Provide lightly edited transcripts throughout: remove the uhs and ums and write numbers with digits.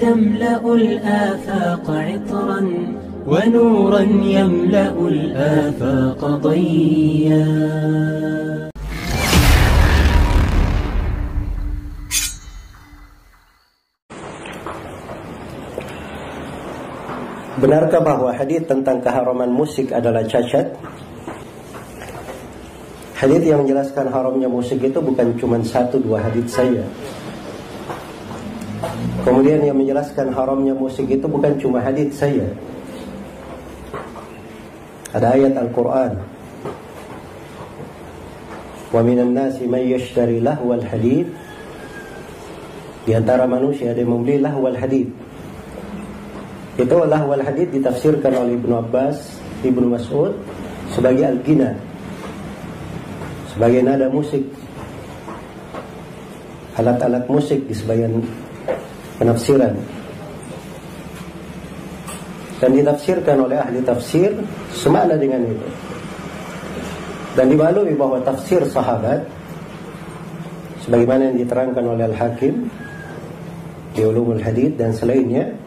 تملأ الآفاق عطرا ونورا يملأ الآفاق ضيا. Benarkah bahwa hadits tentang keharaman musik adalah cacat? Hadits yang menjelaskan haramnya musik itu bukan cuma 1-2 hadits saja. Kemudian yang menjelaskan haramnya musik itu bukan cuma hadits saja. Ada ayat Al-Quran. Wa minan nasi man yashtari lahwal hadits. Di antara manusia ada yang membeli lahwal hadits. Itu lahwal hadits ditafsirkan oleh Ibnu Abbas, Ibnu Mas'ud sebagai al-ghina, sebagai nada musik, alat-alat musik di sebagian penafsiran. Dan ditafsirkan oleh ahli tafsir semakna dengan itu. Dan dimaklumi bahwa tafsir sahabat sebagaimana yang diterangkan oleh Al-Hakim di Ulumul Hadits dan selainnya,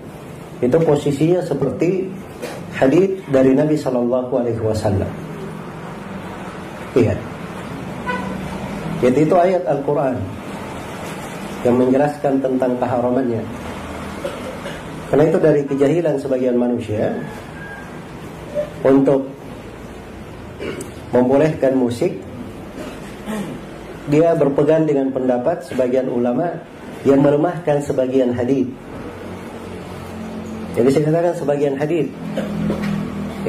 itu posisinya seperti hadits dari Nabi Sallallahu Alaihi Wasallam. Iya. Jadi itu ayat Al-Quran yang menjelaskan tentang keharamannya. Karena itu dari kejahilan sebagian manusia untuk membolehkan musik, dia berpegang dengan pendapat sebagian ulama yang melemahkan sebagian hadits. Jadi saya katakan sebagian hadits.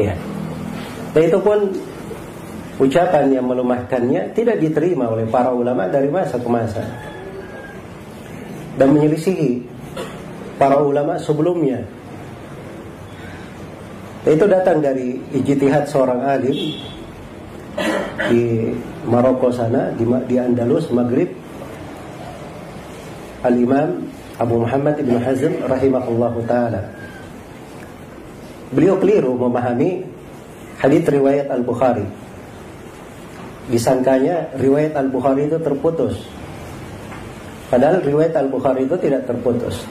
Iya. Dan itu pun ucapan yang melemahkannya tidak diterima oleh para ulama dari masa ke masa dan menyelisihi para ulama sebelumnya. Dan itu datang dari ijtihad seorang alim di Maroko sana, di Andalus, Maghrib, Al-Imam Abu Muhammad Ibn Hazm rahimahullahu ta'ala. Beliau keliru memahami hadits riwayat Al-Bukhari. Disangkanya riwayat Al-Bukhari itu terputus, padahal riwayat Al-Bukhari itu tidak terputus.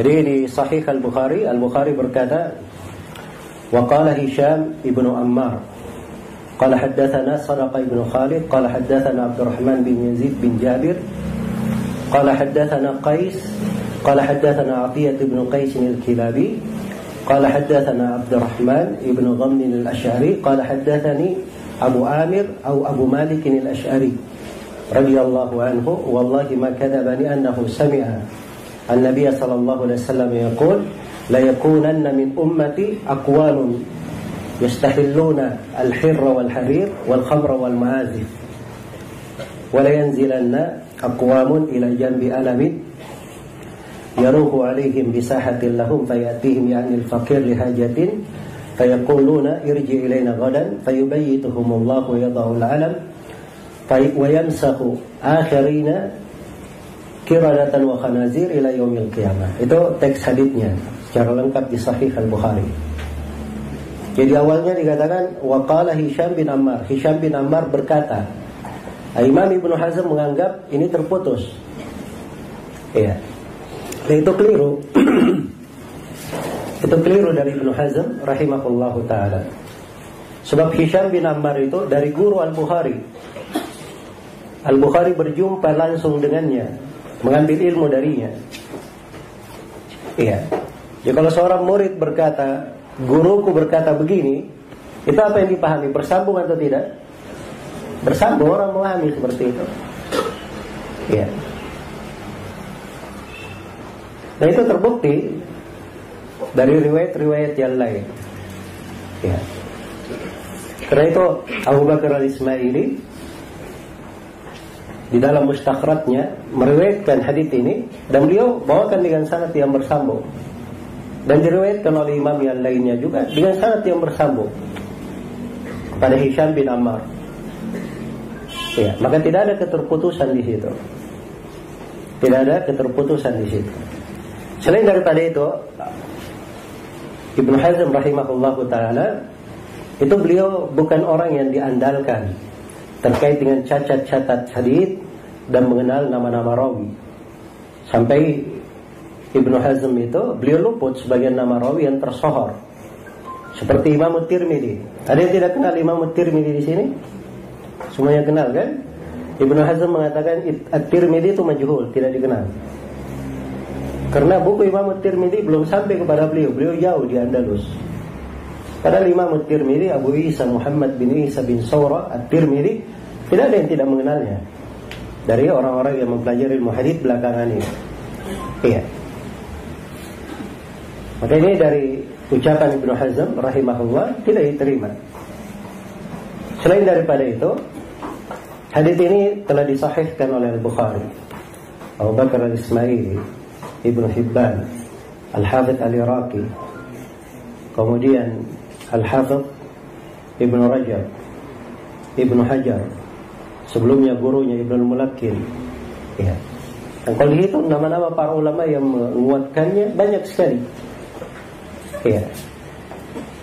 Jadi di Sahih Al-Bukhari, Al-Bukhari berkata, wa qala Hisham ibnu Ammar qala haddatsana Sadaqa ibnu Khalid qala haddatsana Abdurrahman bin Yazid bin Jabir qala haddatsana Qais قال حدثنا عطية بن قيس الكلابي قال حدثنا عبد الرحمن بن غمن الأشعري قال حدثني أبو عامر أو أبو مالك الأشعري رضي الله عنه والله ما كذبني أنه سمع النبي صلى الله عليه وسلم يقول لا يكونن من أمتي أقوال يستحلون الحر والحرير والخمر والمعازف ولا ينزلن أقوام إلى جنب ألم يروح عليهم بساحة لهم فيأتيهم يعني الفقير لحاجة فيقولون ارجع إلينا غدا فيبيتهم الله ويضع العلم ويمسخ آخرين قردة وخنازير إلى يوم القيامة. Itu teks haditsnya secara lengkap di Sahih Al-Bukhari. Jadi awalnya dikatakan waqala Hisham bin Ammar. Hisham bin Ammar berkata, Imam Ibnu Hazm menganggap ini terputus. Iya. Dan itu keliru. Itu keliru dari Ibnu Hazm rahimahullahu ta'ala. Sebab Hisham bin Ammar itu dari guru Al-Bukhari. Al-Bukhari berjumpa langsung dengannya, mengambil ilmu darinya. Iya. Jadi kalau seorang murid berkata, guruku berkata begini, itu apa yang dipahami? Bersambung atau tidak? Bersambung, orang memahami seperti itu. Iya. Nah itu terbukti dari riwayat-riwayat yang lain. Ya. Karena itu Abu Bakar Al-Ismaili di dalam mustakhratnya meriwayatkan hadits ini dan beliau bawakan dengan sanad yang bersambung. Dan diriwayatkan oleh imam yang lainnya juga dengan sanad yang bersambung kepada Hisham bin Ammar. Ya, maka tidak ada keterputusan di situ. Tidak ada keterputusan di situ. Selain daripada itu, Ibnu Hazm rahimahullahu ta'ala, itu beliau bukan orang yang diandalkan terkait dengan cacat-cacat hadits dan mengenal nama-nama rawi. Sampai Ibnu Hazm itu beliau luput sebagian nama rawi yang tersohor. Seperti Imam Tirmidzi. Ada yang tidak kenal Imam Tirmidzi di sini? Semuanya kenal kan? Ibnu Hazm mengatakan At-Tirmidzi itu majhul, tidak dikenal. Karena buku Imam Tirmidzi belum sampai kepada beliau. Beliau jauh di Andalus. Padahal Imam Tirmidzi, Abu Isa Muhammad bin Isa bin Sawra At-Tirmidzi, tidak ada yang tidak mengenalnya dari orang-orang yang mempelajari ilmu hadits belakangan ini. Iya. Maka ini dari ucapan Ibnu Hazm rahimahullah tidak diterima. Selain daripada itu, hadits ini telah disahihkan oleh Al-Bukhari, Abu Bakar Al-Ismaili, Ibnu Hibban, Al-Hafidh Al-Iraqi, kemudian Al-Hafidh Ibnu Rajab, Ibnu Hajar, sebelumnya gurunya Ibnu Al-Mulakkin. Ya. Dan kalau dihitung nama-nama para ulama yang menguatkannya banyak sekali. Ya.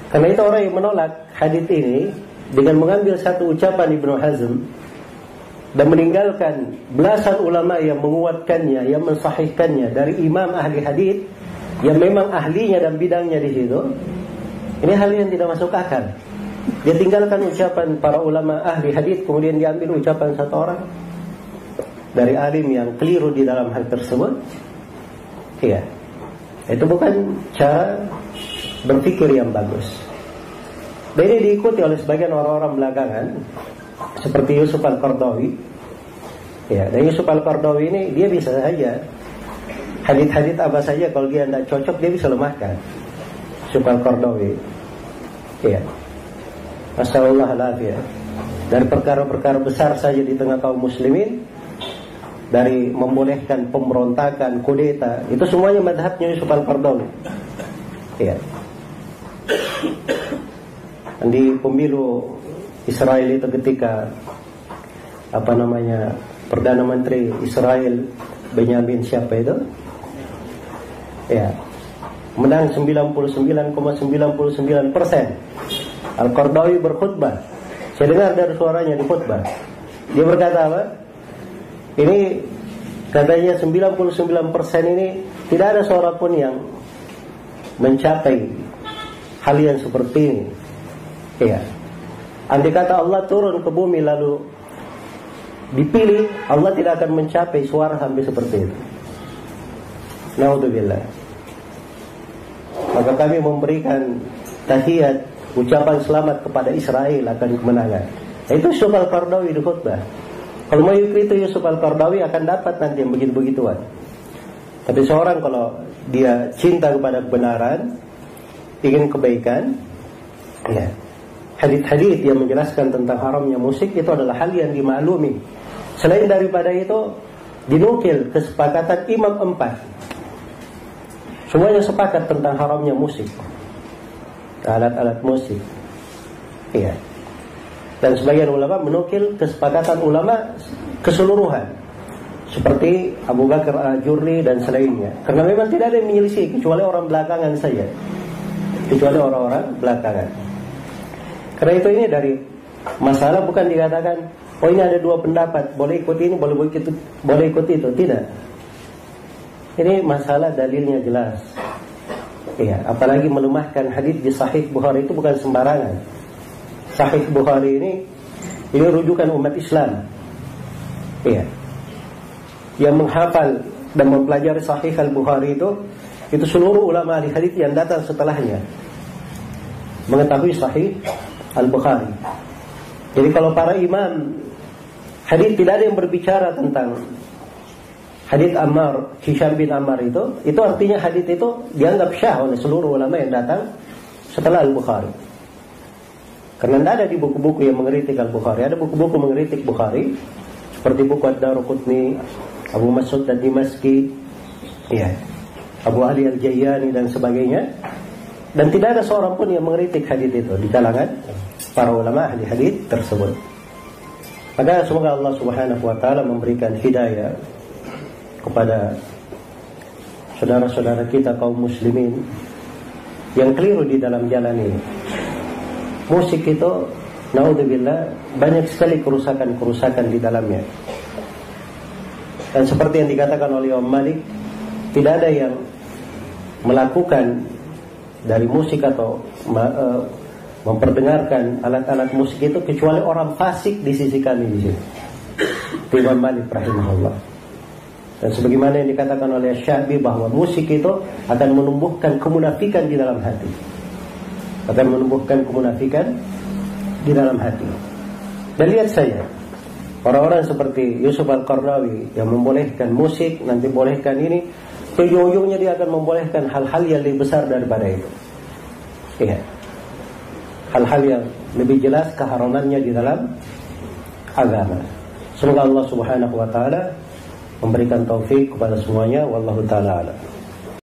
Karena itu orang yang menolak hadits ini dengan mengambil satu ucapan Ibnu Hazm dan meninggalkan belasan ulama yang menguatkannya, yang mensahihkannya dari imam ahli hadits yang memang ahlinya dan bidangnya di situ. Ini hal yang tidak masuk akal. Dia tinggalkan ucapan para ulama ahli hadits, kemudian diambil ucapan satu orang dari alim yang keliru di dalam hal tersebut. Iya. Itu bukan cara berpikir yang bagus. Dan ini diikuti oleh sebagian orang-orang belakangan, seperti Yusuf Al-Qardawi. Ya, dan Yusuf Al-Qardawi ini dia bisa saja hadits-hadits apa saja kalau dia tidak cocok dia bisa lemahkan. Yusuf Al-Qardawi. Ya. Masyaallah. Dari perkara-perkara besar saja di tengah kaum muslimin, dari membolehkan pemberontakan, kudeta, itu semuanya madhabnya Yusuf Al-Qardawi. Ya. Di pemilu Israel itu ketika Perdana Menteri Israel Benyamin siapa itu? Ya. Menang 99,99%. Al-Qardawi berkhutbah. Saya dengar dari suaranya di khutbah. Dia berkata apa? Ini katanya 99% ini tidak ada seorang pun yang mencapai hal yang seperti ini. Iya. Andai kata Allah turun ke bumi lalu dipilih, Allah tidak akan mencapai suara sampai seperti itu. Naudzubillah. Maka kami memberikan tahiyat, ucapan selamat kepada Israel akan kemenangan. Itu Yusuf Al-Qardawi di khutbah. Kalau mau itu Yusuf Al-Qardawi akan dapat nanti yang begitu-begituan. Tapi seorang kalau dia cinta kepada kebenaran, ingin kebaikan, ya, hadits-hadits yang menjelaskan tentang haramnya musik itu adalah hal yang dimaklumi. Selain daripada itu, dinukil kesepakatan Imam 4. Semuanya sepakat tentang haramnya musik, alat-alat musik. Iya. Dan sebagian ulama menukil kesepakatan ulama keseluruhan, seperti Abu Bakar Al-Jurri dan selainnya. Karena memang tidak ada yang menyelisih kecuali orang belakangan saja. Kecuali orang-orang belakangan. Karena itu ini dari masalah bukan dikatakan, oh ini ada dua pendapat, boleh ikut ini, boleh ikut itu. Tidak. Ini masalah dalilnya jelas. Iya, apalagi melemahkan hadits di Sahih Bukhari itu bukan sembarangan. Sahih Bukhari ini rujukan umat Islam. Iya. Yang menghafal dan mempelajari Sahih Al-Bukhari itu seluruh ulama ahli hadits yang datang setelahnya mengetahui Sahih Al-Bukhari. Jadi kalau para imam hadits tidak ada yang berbicara tentang hadits Ammar, Hisham bin Ammar itu artinya hadits itu dianggap syah oleh seluruh ulama yang datang setelah Al-Bukhari. Karena tidak ada di buku-buku yang mengkritik Al-Bukhari. Ada buku-buku mengkritik Bukhari seperti buku Ad-Daruqutni, Abu Mas'ud Ad-Dimashqi, ya, Abu Ali Al-Jayyani dan sebagainya. Dan tidak ada seorang pun yang mengkritik hadits itu di kalangan para ulama ahli hadits tersebut. Maka semoga Allah Subhanahu wa taala memberikan hidayah kepada saudara-saudara kita kaum muslimin yang keliru di dalam jalan ini. Musik itu, naudzubillah, banyak sekali kerusakan-kerusakan di dalamnya. Dan seperti yang dikatakan oleh Imam Malik, tidak ada yang melakukan dari musik atau memperdengarkan alat-alat musik itu kecuali orang fasik di sisi kami di sini. Imam Malik rahimahullah. Dan sebagaimana yang dikatakan oleh Syafi'i bahwa musik itu akan menumbuhkan kemunafikan di dalam hati. Akan menumbuhkan kemunafikan di dalam hati. Dan lihat saja, orang-orang seperti Yusuf Al-Qarnawi yang membolehkan musik, nanti bolehkan ini, ujung-ujungnya dia akan membolehkan hal-hal yang lebih besar daripada itu. Iya. Hal-hal yang lebih jelas keharamannya di dalam agama. Semoga Allah Subhanahu wa taala memberikan taufik kepada semuanya. Wallahu taala a'lam.